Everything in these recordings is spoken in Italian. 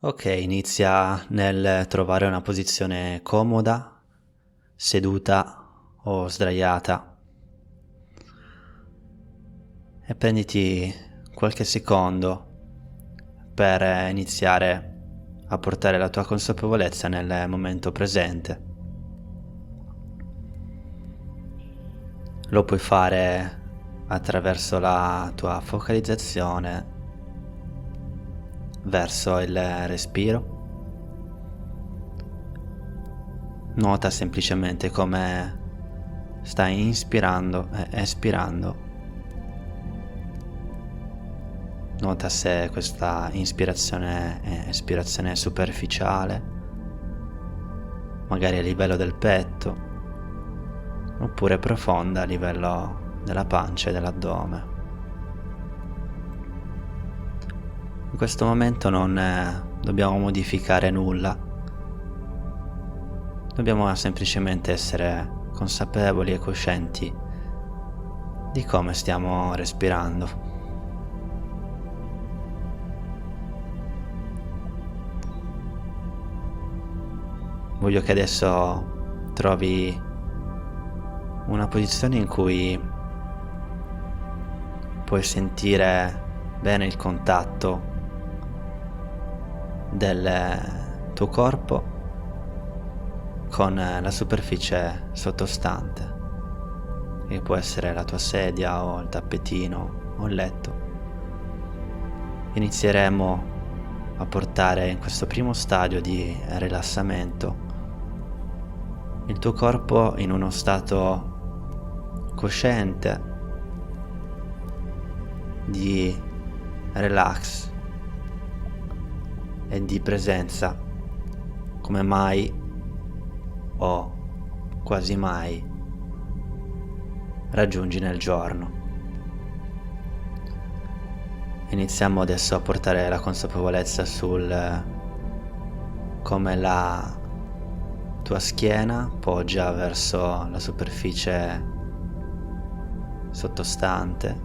Ok, inizia nel trovare una posizione comoda, seduta o sdraiata e prenditi qualche secondo per iniziare a portare la tua consapevolezza nel momento presente. Lo puoi fare attraverso la tua focalizzazione verso il respiro. Nota semplicemente come stai inspirando e espirando. Nota se questa inspirazione e espirazione è superficiale, magari a livello del petto, oppure profonda a livello della pancia e dell'addome. In questo momento non dobbiamo modificare nulla, dobbiamo semplicemente essere consapevoli e coscienti di come stiamo respirando. Voglio che adesso trovi una posizione in cui puoi sentire bene il contatto del tuo corpo con la superficie sottostante, che può essere la tua sedia o il tappetino o il letto. Inizieremo a portare in questo primo stadio di rilassamento il tuo corpo in uno stato cosciente di relax e di presenza, come mai o quasi mai raggiungi nel giorno. Iniziamo adesso a portare la consapevolezza sul come la tua schiena poggia verso la superficie sottostante.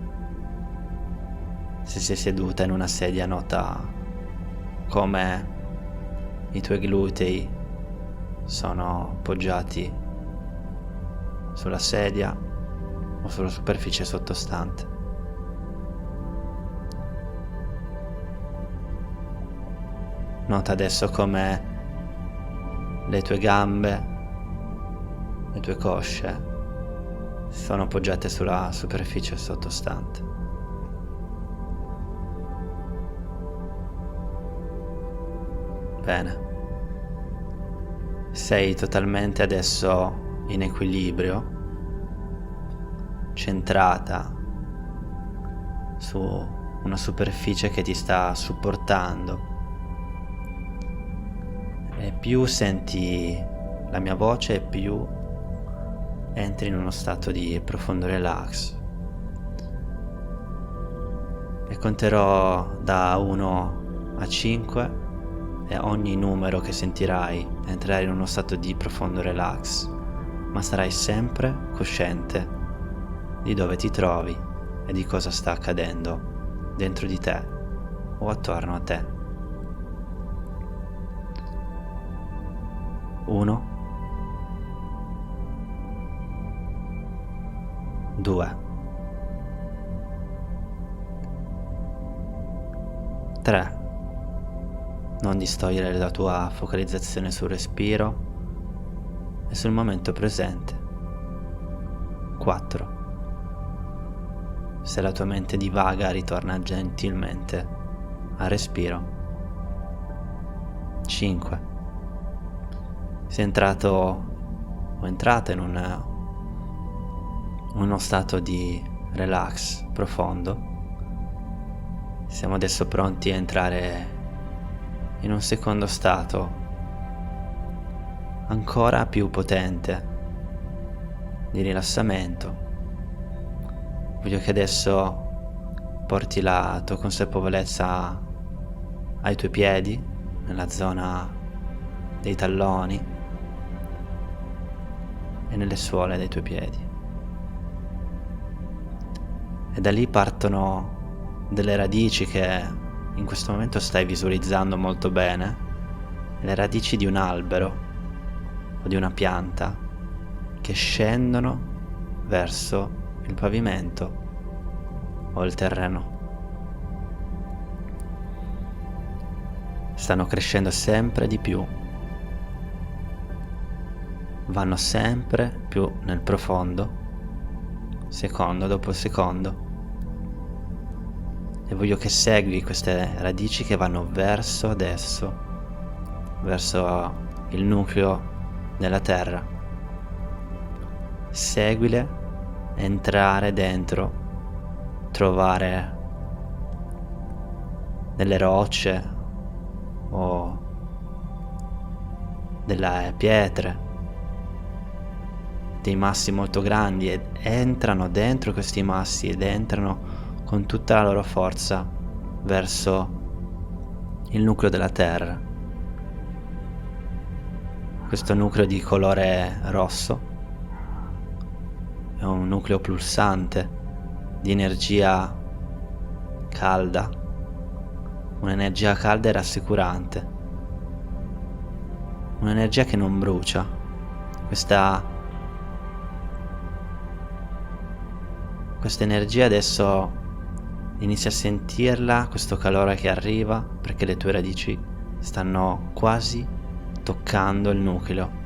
Se sei seduta in una sedia, nota come i tuoi glutei sono poggiati sulla sedia o sulla superficie sottostante. Nota adesso come le tue gambe, le tue cosce sono appoggiate sulla superficie sottostante. Bene. Sei totalmente adesso in equilibrio, centrata su una superficie che ti sta supportando. E più senti la mia voce, più entri in uno stato di profondo relax. E conterò da 1 a 5 e ogni numero che sentirai entrerai in uno stato di profondo relax, ma sarai sempre cosciente di dove ti trovi e di cosa sta accadendo dentro di te o attorno a te. 1, 2, 3. Non distogliere la tua focalizzazione sul respiro e sul momento presente. 4. Se la tua mente divaga, ritorna gentilmente al respiro. 5. Sei entrato o entrata in uno stato di relax profondo. Siamo adesso pronti a entrare in un secondo stato ancora più potente di rilassamento. Voglio che adesso porti la tua consapevolezza ai tuoi piedi, nella zona dei talloni e nelle suole dei tuoi piedi. E da lì partono delle radici che in questo momento stai visualizzando molto bene le radici di un albero o di una pianta che scendono verso il pavimento o il terreno. Stanno crescendo sempre di più, vanno sempre più nel profondo, secondo dopo secondo, e voglio che segui queste radici che vanno verso adesso, verso il nucleo della terra. Seguile, entrare dentro, trovare delle rocce o delle pietre, dei massi molto grandi, ed entrano dentro questi massi ed entrano con tutta la loro forza verso il nucleo della terra. Questo nucleo di colore rosso è un nucleo pulsante di energia calda, un'energia calda e rassicurante, un'energia che non brucia. Questa energia adesso inizi a sentirla, questo calore che arriva, perché le tue radici stanno quasi toccando il nucleo,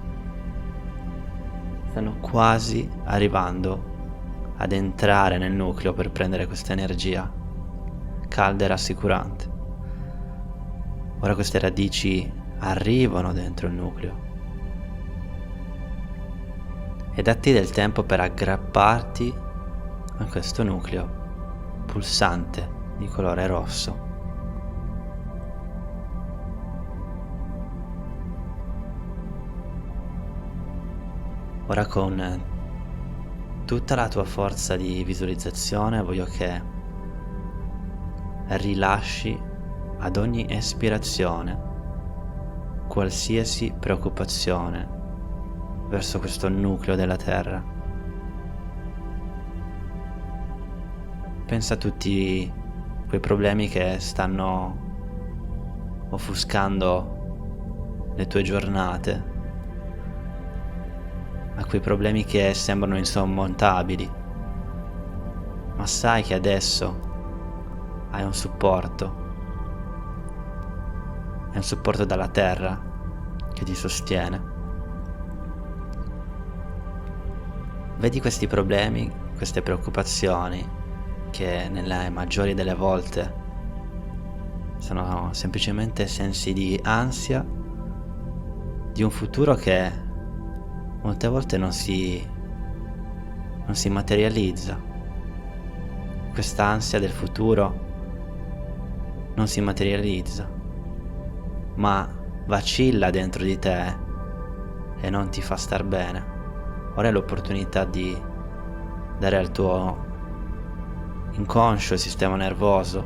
stanno quasi arrivando ad entrare nel nucleo per prendere questa energia calda e rassicurante. Ora queste radici arrivano dentro il nucleo e datti del tempo per aggrapparti a questo nucleo pulsante di colore rosso. Ora con tutta la tua forza di visualizzazione voglio che rilasci ad ogni espirazione qualsiasi preoccupazione verso questo nucleo della terra. Pensa a tutti quei problemi che stanno offuscando le tue giornate, a quei problemi che sembrano insormontabili, ma sai che adesso hai un supporto dalla terra che ti sostiene. Vedi questi problemi, queste preoccupazioni che nelle maggiori delle volte sono semplicemente sensi di ansia di un futuro che molte volte non si materializza. Questa ansia del futuro non si materializza, ma vacilla dentro di te e non ti fa star bene. Ora è l'opportunità di dare al tuo inconscio, il sistema nervoso,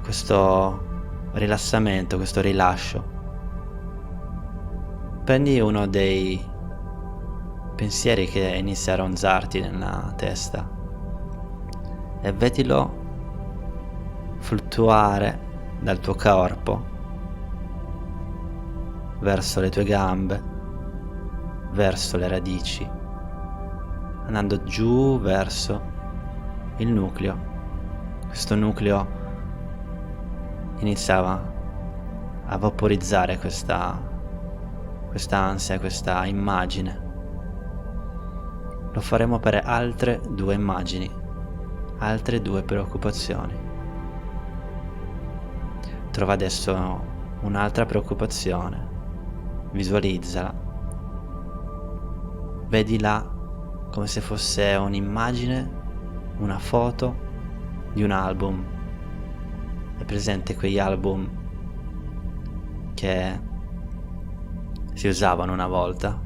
questo rilassamento, questo rilascio. Prendi uno dei pensieri che inizia a ronzarti nella testa e vedilo fluttuare dal tuo corpo verso le tue gambe, verso le radici, andando giù verso il nucleo. Questo nucleo iniziava a vaporizzare questa ansia, questa immagine. Lo faremo per altre 2 immagini, altre 2 preoccupazioni. Trova adesso un'altra preoccupazione, visualizzala, vedila come se fosse un'immagine, una foto di un album. È presente quegli album che si usavano una volta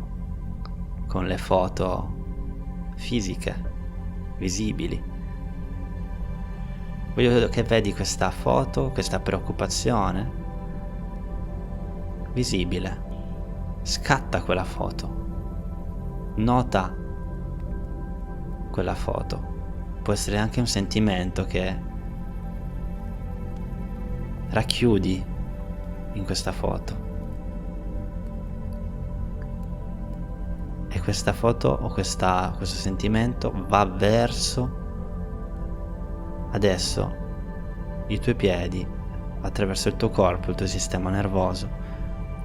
con le foto fisiche, visibili? Voglio che vedi questa foto, questa preoccupazione visibile. Scatta quella foto, nota quella foto. Può essere anche un sentimento che racchiudi in questa foto. E questa foto o questo sentimento va verso adesso i tuoi piedi, attraverso il tuo corpo, il tuo sistema nervoso,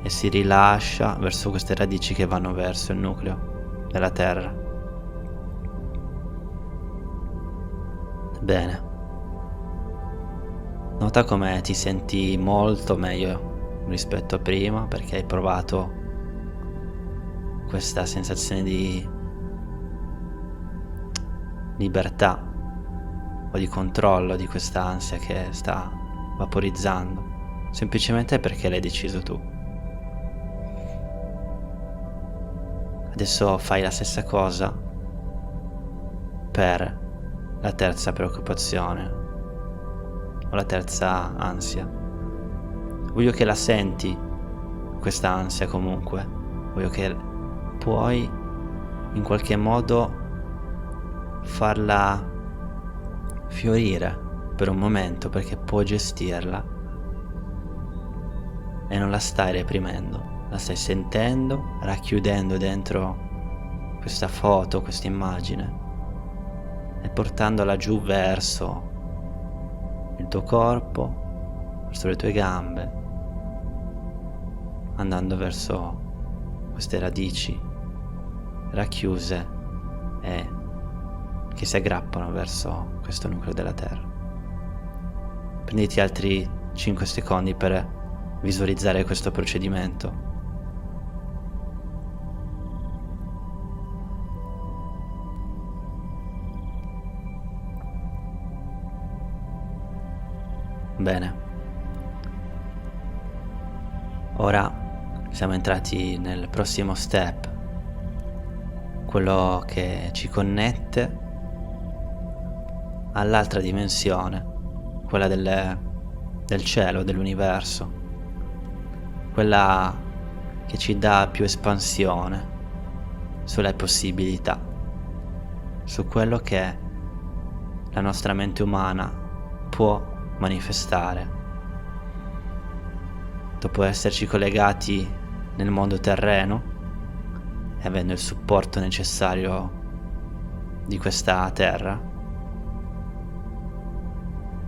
e si rilascia verso queste radici che vanno verso il nucleo della terra. Bene. Nota come ti senti molto meglio rispetto a prima, perché hai provato questa sensazione di libertà o di controllo di questa ansia che sta vaporizzando, semplicemente perché l'hai deciso tu. Adesso fai la stessa cosa per la terza preoccupazione o la terza ansia. Voglio che la senti, questa ansia comunque. Voglio che puoi in qualche modo farla fiorire per un momento, perché puoi gestirla e non la stai reprimendo, la stai sentendo, racchiudendo dentro questa foto, questa immagine e portandola giù verso il tuo corpo, verso le tue gambe, andando verso queste radici racchiuse e che si aggrappano verso questo nucleo della terra. Prenditi altri 5 secondi per visualizzare questo procedimento. Bene. Ora siamo entrati nel prossimo step, quello che ci connette all'altra dimensione, quella del cielo, dell'universo, quella che ci dà più espansione sulle possibilità, su quello che la nostra mente umana può manifestare. Dopo esserci collegati nel mondo terreno e avendo il supporto necessario di questa terra,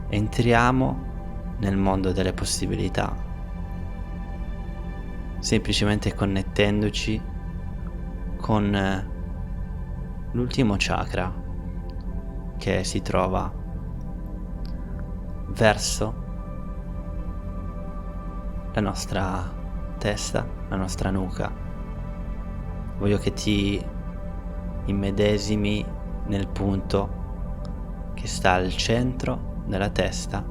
entriamo nel mondo delle possibilità, semplicemente connettendoci con l'ultimo chakra che si trova verso la nostra testa, la nostra nuca. Voglio che ti immedesimi nel punto che sta al centro della testa,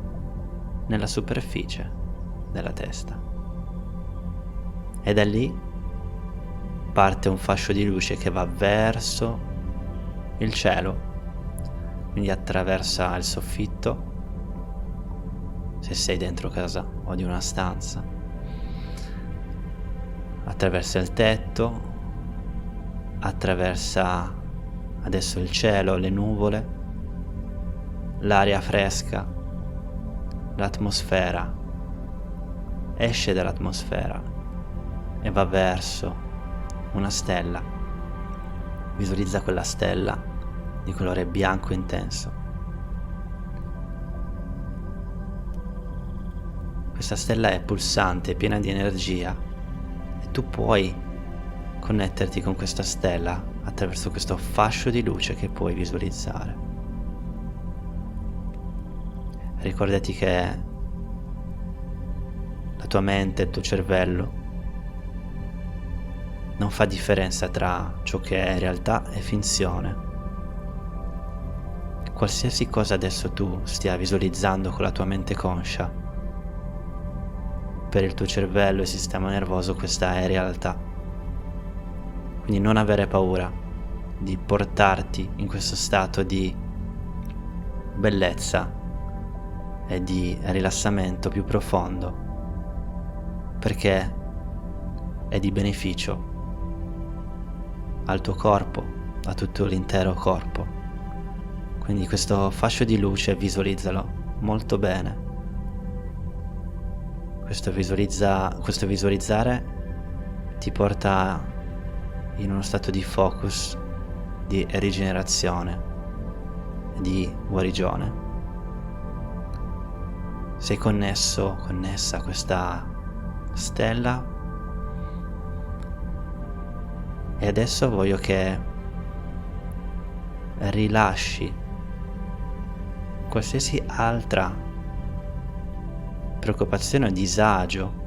nella superficie della testa. E da lì parte un fascio di luce che va verso il cielo, quindi attraversa il soffitto, se sei dentro casa o di una stanza, attraversa il tetto, attraversa adesso il cielo, le nuvole, l'aria fresca, l'atmosfera, esce dall'atmosfera e va verso una stella. Visualizza quella stella di colore bianco intenso. Questa stella è pulsante, piena di energia, e tu puoi connetterti con questa stella attraverso questo fascio di luce che puoi visualizzare. Ricordati che la tua mente, il tuo cervello non fa differenza tra ciò che è realtà e finzione. Qualsiasi cosa adesso tu stia visualizzando con la tua mente conscia, per il tuo cervello e sistema nervoso questa è realtà. Quindi non avere paura di portarti in questo stato di bellezza e di rilassamento più profondo, perché è di beneficio al tuo corpo, a tutto l'intero corpo. Quindi questo fascio di luce visualizzalo molto bene Questo visualizzare ti porta in uno stato di focus, di rigenerazione, di guarigione. Sei connessa a questa stella e adesso voglio che rilasci qualsiasi altra preoccupazione o disagio,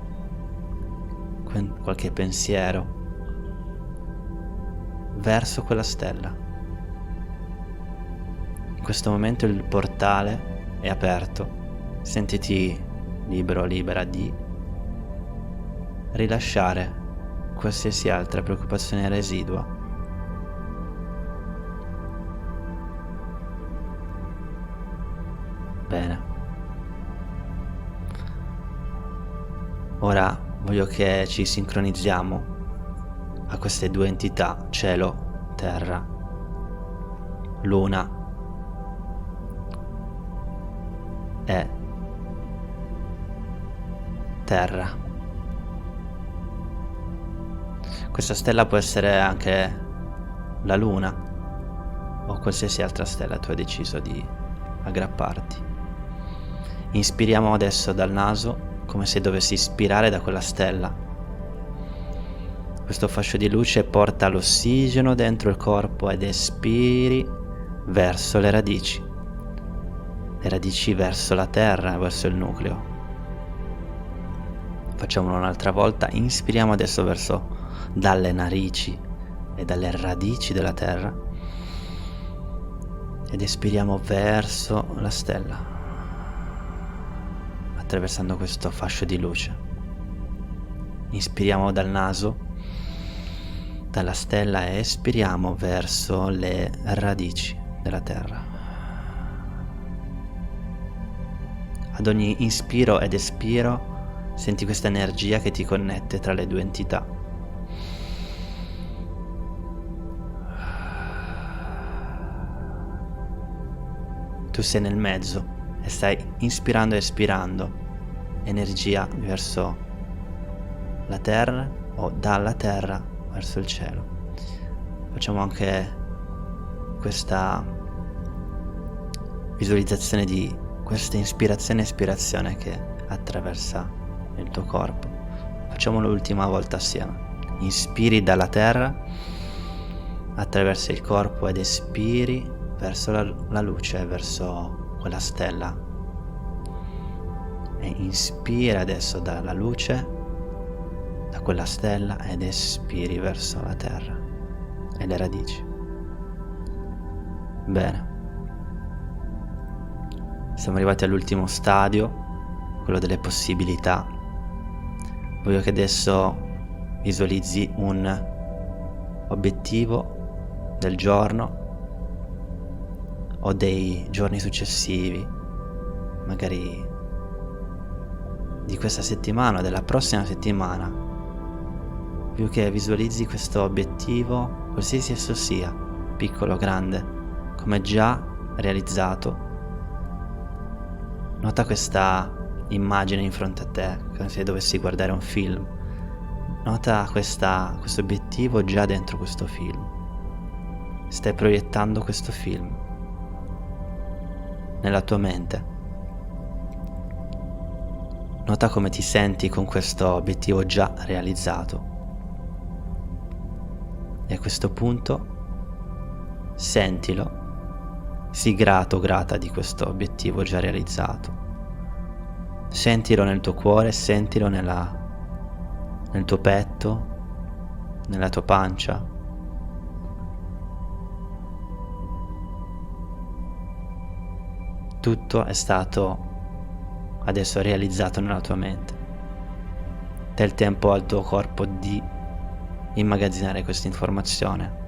qualche pensiero verso quella stella. In questo momento il portale è aperto, sentiti libero o libera di rilasciare qualsiasi altra preoccupazione residua. Bene. Ora voglio che ci sincronizziamo a queste due entità, cielo, terra, luna e terra. Questa stella può essere anche la luna o qualsiasi altra stella tu hai deciso di aggrapparti. Inspiriamo adesso dal naso come se dovessi ispirare da quella stella. Questo fascio di luce porta l'ossigeno dentro il corpo ed espiri verso le radici verso la terra, verso il nucleo. Facciamolo un'altra volta. Inspiriamo adesso verso dalle narici e dalle radici della terra ed espiriamo verso la stella, attraversando questo fascio di luce. Inspiriamo dal naso, dalla stella e espiriamo verso le radici della terra. Ad ogni inspiro ed espiro senti questa energia che ti connette tra le due entità. Tu sei nel mezzo e stai inspirando e espirando energia verso la terra o dalla terra verso il cielo. Facciamo anche questa visualizzazione di questa ispirazione e espirazione che attraversa il tuo corpo. Facciamolo l'ultima volta assieme. Inspiri dalla terra, attraversa il corpo ed espiri verso la luce, verso quella stella. E inspira adesso dalla luce, da quella stella, ed espiri verso la terra e le radici. Bene. Siamo arrivati all'ultimo stadio, quello delle possibilità. Voglio che adesso visualizzi un obiettivo del giorno o dei giorni successivi, magari di questa settimana o della prossima settimana. Più che visualizzi questo obiettivo, qualsiasi esso sia, piccolo o grande, come già realizzato. Nota questa immagine in fronte a te, come se dovessi guardare un film. Nota questo obiettivo già dentro questo film. Stai proiettando questo film nella tua mente. Nota come ti senti con questo obiettivo già realizzato. E a questo punto sentilo. Sii grato o grata di questo obiettivo già realizzato. Sentilo nel tuo cuore, sentilo nel tuo petto, nella tua pancia. Tutto è stato adesso realizzato nella tua mente. Dai il tempo al tuo corpo di immagazzinare questa informazione.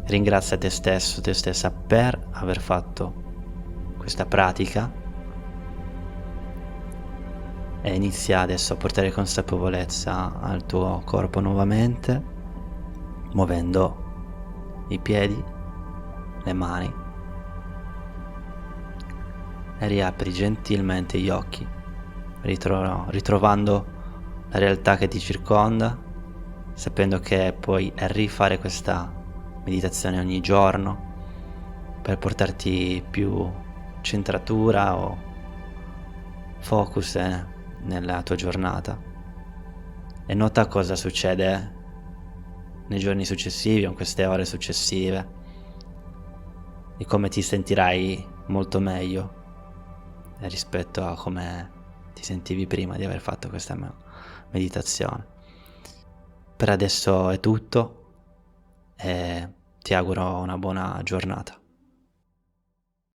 Ringrazia te stesso, te stessa per aver fatto questa pratica e inizia adesso a portare consapevolezza al tuo corpo nuovamente, muovendo i piedi, le mani, e riapri gentilmente gli occhi, ritrovando la realtà che ti circonda, sapendo che puoi rifare questa meditazione ogni giorno per portarti più centratura o focus nella tua giornata. E nota cosa succede nei giorni successivi o in queste ore successive e come ti sentirai molto meglio rispetto a come ti sentivi prima di aver fatto questa meditazione. Per adesso è tutto e ti auguro una buona giornata.